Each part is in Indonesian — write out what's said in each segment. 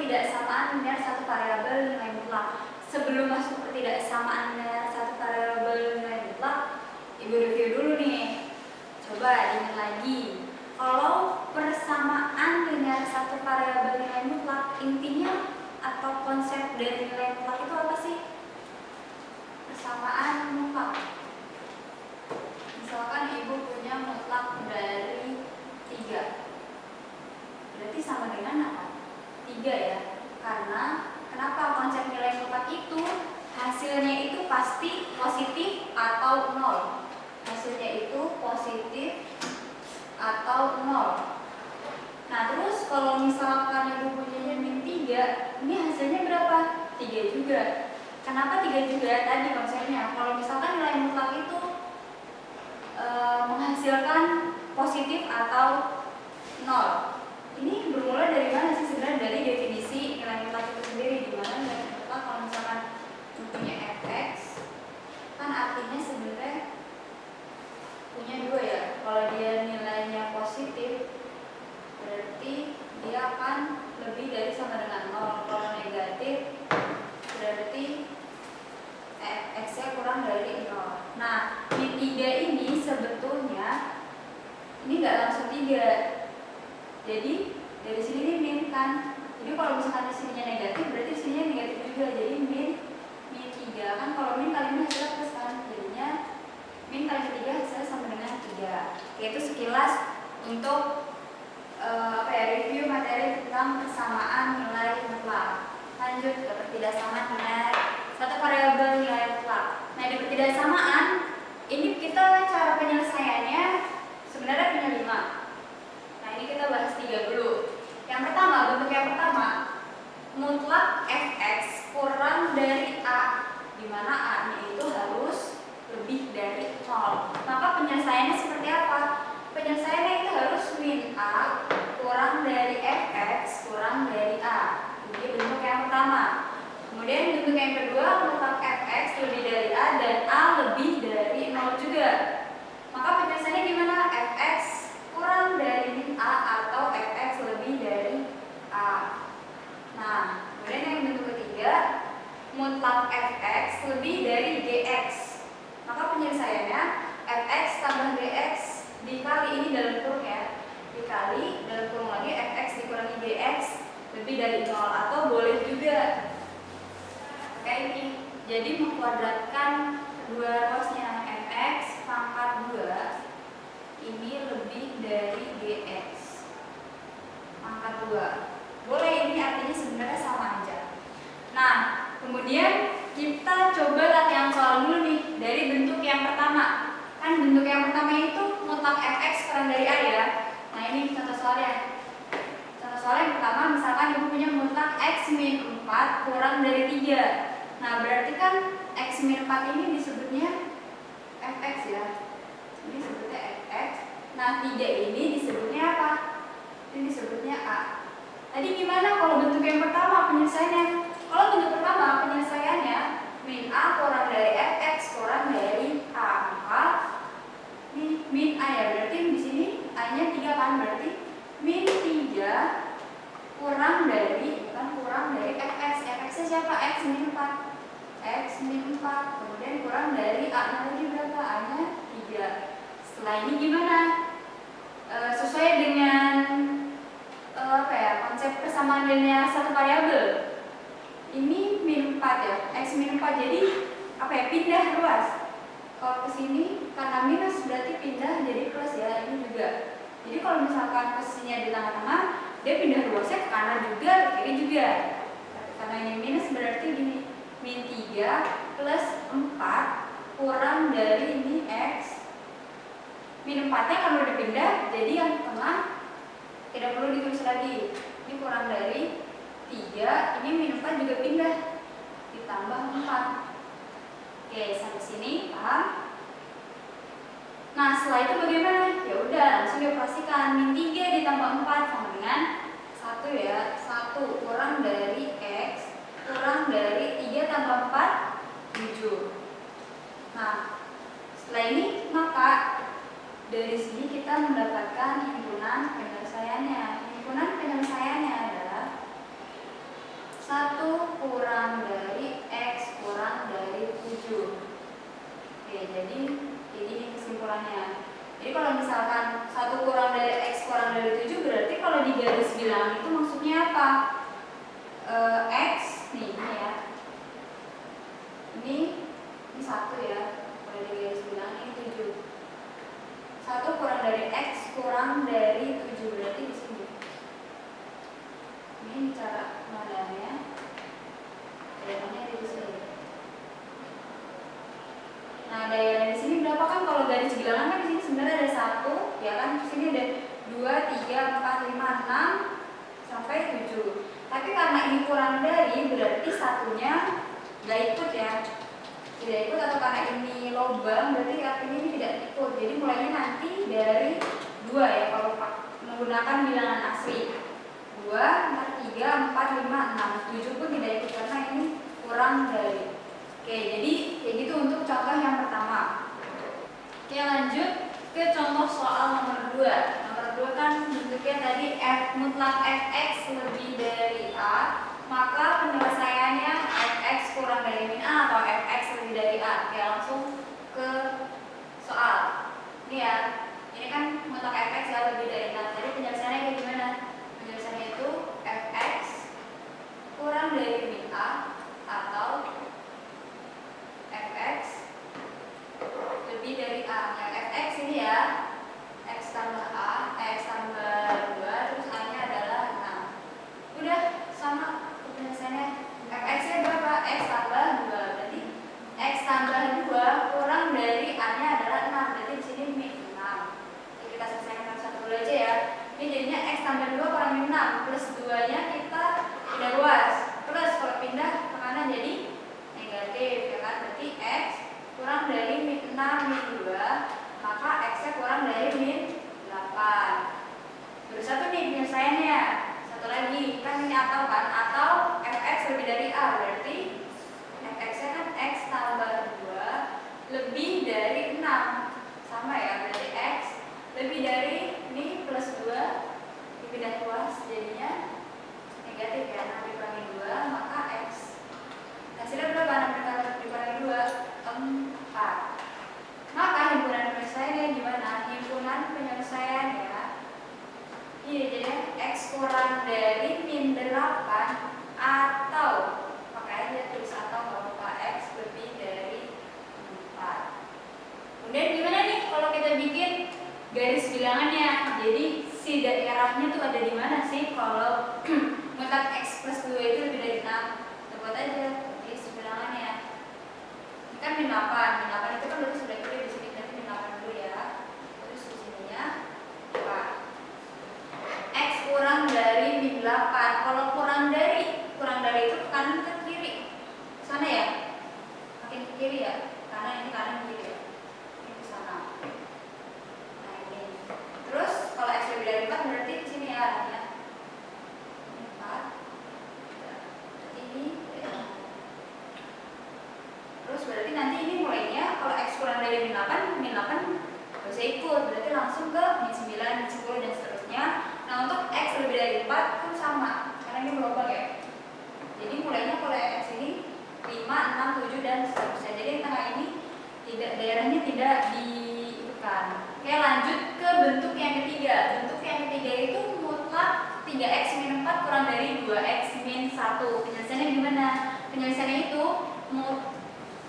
ketidaksamaan linear satu variabel nilai mutlak. Sebelum masuk ketidaksamaan linear satu variabel nilai mutlak, Ibu review dulu nih. Coba diingat lagi. Kalau persamaan linear satu variabel nilai mutlak, intinya atau konsep dari nilai mutlak itu apa sih? Persamaan mutlak. Misalkan Ibu punya mutlak dari 3. Berarti sama dengan apa? 3 ya. Karena kenapa konsep nilai mutlak itu hasilnya itu pasti positif atau 0. Hasilnya itu positif atau 0. Nah, terus kalau misalkan Ibu punya min 3, ini hasilnya berapa? 3 juga. Kenapa 3 juga? Tadi konsepnya, kalau misalkan nilai mutlak itu menghasilkan positif atau 0. Ini bermula dari mana sih sebenarnya? Dari definisi nilai mutlak itu sendiri. Di mana nilai mutlak kalau misalkan punya fx, kan artinya sebenarnya punya 2 ya. Kalau dia nilainya positif, berarti dia akan lebih dari sama dengan 0. Kalau negatif, berarti x-nya kurang dari 0. Nah, min 3 ini sebetulnya ini nggak langsung 3. Jadi dari sini nih min kan. Jadi kalau misalkan di sininya negatif, berarti di sininya negatif juga. Jadi min 3 kan, kalau min kali min hasilnya plus kan. Jadinya min kali 3 hasilnya sama dengan 3. Yaitu sekilas untuk review materi tentang persamaan nilai mutlak. Lanjut ke ketidaksamaan nilai satu variabel nilai mutlak. Nah, di ketidaksamaan ini kita cara penyelesaiannya sebenarnya punya 5. Nah, ini kita bahas 3 dulu. Yang pertama, bentuk yang pertama, mutlak fx kurang dari a, di mana a-nya itu harus lebih dari 0. Maka penyelesaiannya seperti apa? Penyelesaiannya itu harus min a kurang dari fx kurang dari a. Jadi bentuk yang pertama. Kemudian bentuk yang kedua, mutlak fx lebih dari a dan a lebih dari 0 juga. Maka penyelesaiannya gimana? Fx kurang dari min a atau fx lebih dari a. Nah, kemudian yang bentuk ketiga, mutlak fx lebih dari gx. Maka penyelesaiannya fx tambah gx dikali, ini dalam kurung ya, dikali dalam kurung lagi fx dikurangi gx lebih dari 0, atau boleh juga kayak ini. Jadi mengkuadratkan kedua ruasnya, fx pangkat 2 ini lebih dari gx pangkat 2. Boleh, ini artinya sebenarnya sama aja. Nah, kemudian kita coba latihan soal dulu nih dari bentuk yang pertama. Kan bentuk yang pertama itu mutlak fx kurang dari a ya. Nah, ini contoh soalnya. Contoh soal yang pertama, misalkan Ibu punya mutlak x min 4 kurang dari 3. Nah, berarti kan x min 4 ini disebutnya fx ya. Ini disebutnya fx. Nah, 3 ini disebutnya apa? Ini disebutnya a. Tadi gimana kalau bentuk yang pertama penyelesaiannya? Kalau bentuk pertama penyelesaiannya min a kurang dari fx kurang dari a. Maka min a ya, berarti di sini a-nya 3 kan, berarti min 3 kurang dari fx. Fx-nya siapa? X min 4. X min 4. Kemudian kurang dari a-nya lagi berapa? A-nya 3. Setelah ini gimana? Sesuai dengan konsep persamaan linear satu variabel. Ini min 4 ya, x min 4. Jadi pindah ruas. Kalau ke sini karena minus berarti pindah jadi plus ya, ini juga. Jadi kalau misalkan posisinya di tengah-tengah, dia pindah ruasnya ke kanan juga, ke kiri juga. Karena ini minus berarti gini, min 3 plus 4 kurang dari ini x. Min 4-nya kalau udah pindah, jadi yang tengah tidak perlu ditulis lagi. Ini kurang dari 3, ini min 4 juga pindah, ditambah 4. Oke, sampai sini paham? Nah, setelah itu bagaimana? Ya udah, langsung dioperasikan. Min 3 ditambah 4 sama dengan 1 ya. 1 kurang dari x kurang dari 3 tambah 4, 7. Nah, setelah ini maka dari sini kita mendapatkan himpunan penyelesaiannya. Himpunan penyelesaiannya adalah 1 kurang dari X kurang dari 7. Oke, jadi ini kesimpulannya. Jadi kalau misalkan 1 kurang dari X kurang dari 7, berarti kalau di garis bilangan itu maksudnya apa? X nih ya. Ini 1 ya. Kalau di garis bilangan ini 7. 1 kurang dari X kurang dari 7, berarti di sini. Ini cara pengadaannya. Daerahnya di sini. Nah, daerah di sini berapa kan? Kalau garis bilangan kan di sini sebenarnya ada 1, ya kan? Di sini ada 2, 3, 4, 5, 6 sampai 7. Tapi karena ini kurang dari, berarti satunya nggak ikut ya. Tidak ikut, atau karena ini lubang berarti artinya ini tidak ikut. Jadi mulainya nanti dari 2 ya kalau menggunakan bilangan asli. 2, 4, 3, 4, 5, 6, 7 pun tidak ikut karena ini kurang dari. Oke, jadi kayak gitu untuk contoh yang pertama. Oke, lanjut ke contoh soal nomor 2. Nomor 2 kan bentuknya tadi F mutlak Fx lebih dari A, maka penyelesaiannya Fx kurang dari min A atau Fx lebih dari A. Oke, langsung ke soal. Ini ya, ini kan mutlak Fx ya lebih dari A. Jadi penyelesaiannya kayak gimana? Penyelesaiannya itu Fx kurang dari min A atau Fx lebih dari A. Yang Fx ini ya, X tambah A, X tambah 2, terus A nya adalah 6. Udah sama penyelesaiannya. Fx nya berapa? X tambah 2. Berarti X tambah 2 kurang dari A nya adalah 6. Berarti di sini min 6. Jadi kita selesaikan satu dulu aja ya. Ini jadinya X tambah 2 kurang min 6 plus 2 nya kita pindah luas. Plus kalau pindah ke kanan jadi negatif ya kan. Berarti X kurang dari min 6 min 2, maka X nya kurang dari min 8. Terus satu nih penyelesaiannya. Satu lagi, kan ini atau kan, atau Fx lebih dari A, berarti Fx nya kan X tambah 2 lebih dari 6. Sama ya, berarti X lebih dari ini plus 2 dipindah luas jadinya negatif ya, 6 dikurangi 2, maka X hasilnya berapa? 6 dikurangi 2, 4. Maka himpunan penyelesaiannya gimana? Himpunan penyelesaian ya. Iya, jadi X kurang dari min 8 atau pakai aja tulis atau nggak apa, X lebih dari 4. Kemudian gimana nih kalau kita bikin garis bilangannya? Jadi si daerahnya tuh ada di mana sih kalau mutlak X plus 2 itu lebih dari 6? Tebak aja garis bilangannya. Ini kan min 8. Min 8 itu kan berarti sudah tulis di sini, berarti min 8 dulu ya. Terus di sininya 4. X kurang dari min 8. Kalau kurang dari itu ke kanan ke kiri. Sana ya? Makin ke kiri ya? Karena ini kanan kiri ya. Ini ke sana. Nah, ini. Terus kalau X lebih dari 4 berarti di sini ya arahnya. Ini 4. Berarti ini ya. Terus berarti nanti ini mulainya kalau X kurang dari min 8 gak usah ikut, berarti langsung ke min 9, min 10 dan seterusnya. Nah, untuk X lebih dari 4 pun sama, karena ini berubah ya. Jadi mulainya kalau X ini 5, 6, 7 dan seterusnya. Jadi di tengah ini daerahnya tidak diikutkan. Oke, lanjut ke bentuk yang ketiga. Bentuk yang ketiga itu mutlak 3X min 4 kurang dari 2X min 1. Penyelesaiannya gimana? Penyelesaiannya itu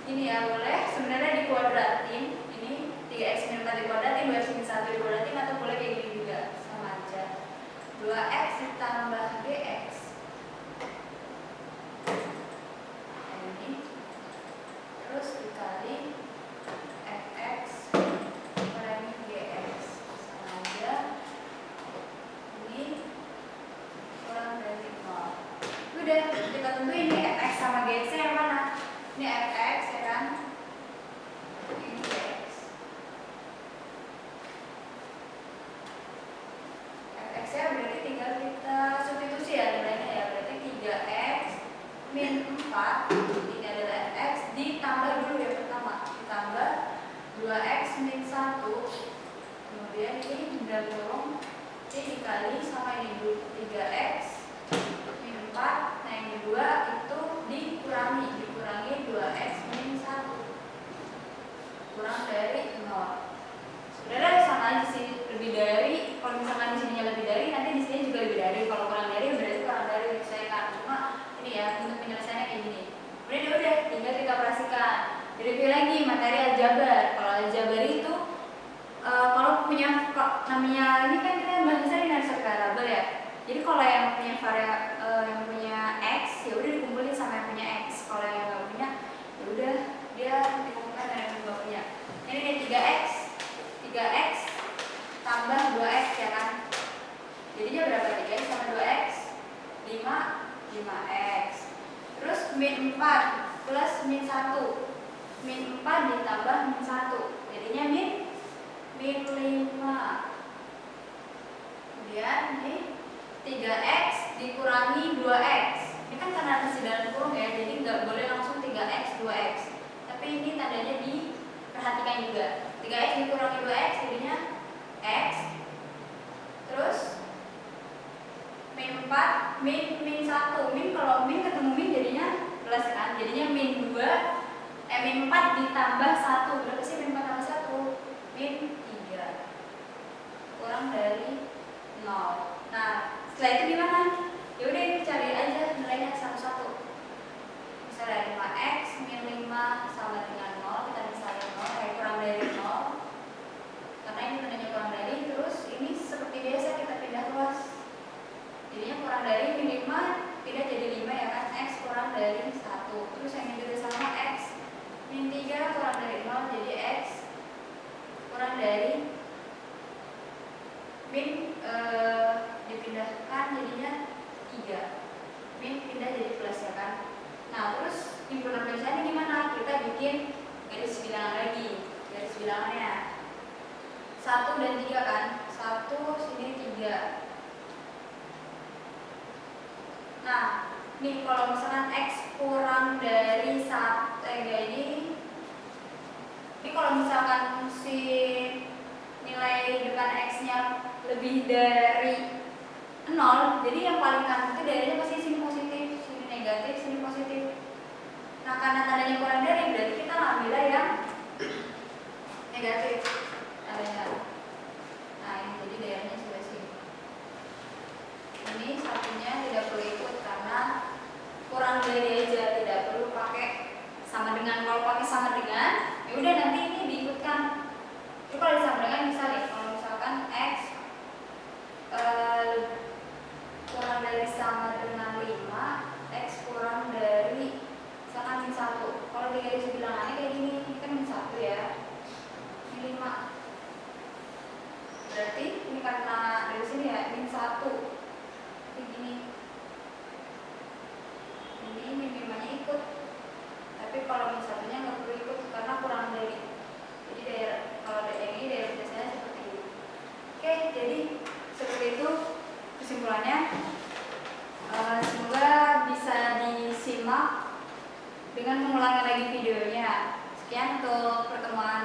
ini ya, boleh sebenarnya dikuadratin. Ini 3X min 4 dikuadratin, 2X min 1 dikuadratin, atau boleh kayak gini juga, sama aja. 2X ditambah GX. Ini terus dikali Fx kurangi GX, sama aja. Ini kurang dari 0. Udah, kita tentuin ini Fx sama GX yang mana? Ini Fx ya kan? Ini GX. Fx nya berarti tinggal kita substitusi ya nilainya ya. Berarti 3X min 4, ini adalah Fx, ditambah dulu ya pertama, ditambah 2X min 1, kemudian ini benda kurung, ini dikali sama ini dulu 3X min 4, nah ini 2 min 4 plus min 1. Min 4 ditambah min 1. Jadinya min 5. Kemudian ini 3x dikurangi 2x. Ini kan karena masih dalam kurung ya, jadi nggak boleh langsung 3x 2x. Tapi ini tandanya diperhatikan juga. 3x dikurangi 2x jadinya x. Terus min 4 min 1. Min kalau min ketemu min jadinya plus kan. Jadinya min 4 ditambah 1. Berapa sih min 4 tambah 1? Min 3. Kurang dari 0. Nah, setelah itu gimana? Ya udah cari aja nilainya satu-satu. Misalnya 5x min 5 sama dengan 0, kita misalnya 0 kayak kurang dari 0. Karena ini tandanya kurang dari, terus ini seperti biasa kita pindah kelas. Jadinya kurang dari min 5 pindah jadi 5 ya kan, x kurang dari 1. Terus yang ini juga sama, x min 3 kurang dari 0 jadi x kurang dari min dipindahkan jadinya 3. Min pindah jadi plus ya kan. Nah terus himpunan pecahannya gimana? Kita bikin garis bilangan lagi. Garis bilangannya 1 dan 3 kan. 1 sini 3. Nah nih kalau misalkan x kurang dari 1 ini kalau misalkan si nilai depan x-nya lebih dari 0, jadi yang paling kanan itu daerahnya pasti sini positif, sini negatif, sini positif. Nah karena tandanya kurang dari, berarti kita ngambil yang negatif tandanya. Nah ini jadi daerahnya sudah sini. Ini satunya tidak perlu ikut karena kurang dari aja, tidak perlu pakai sama dengan. Kalau pakai sama dengan, ya udah nanti ini diikutkan. Itu kalau sama dengan misalnya, kalau misalkan x kurang dari sama dengan 5, x kurang dari misalkan min 1. Kalau di garis bilangannya kayak gini, ini kan min 1 ya, min 5. Berarti ini karena dari sini ya min 1 kayak gini. Ini min 5 nya ikut, tapi kalau min 1 nya nggak perlu ikut karena kurang dari. Jadi kalau yang ini daerah biasanya seperti ini. Oke, jadi seperti itu kesimpulannya. Semoga bisa disimak dengan mengulangi lagi videonya. Sekian untuk pertemuan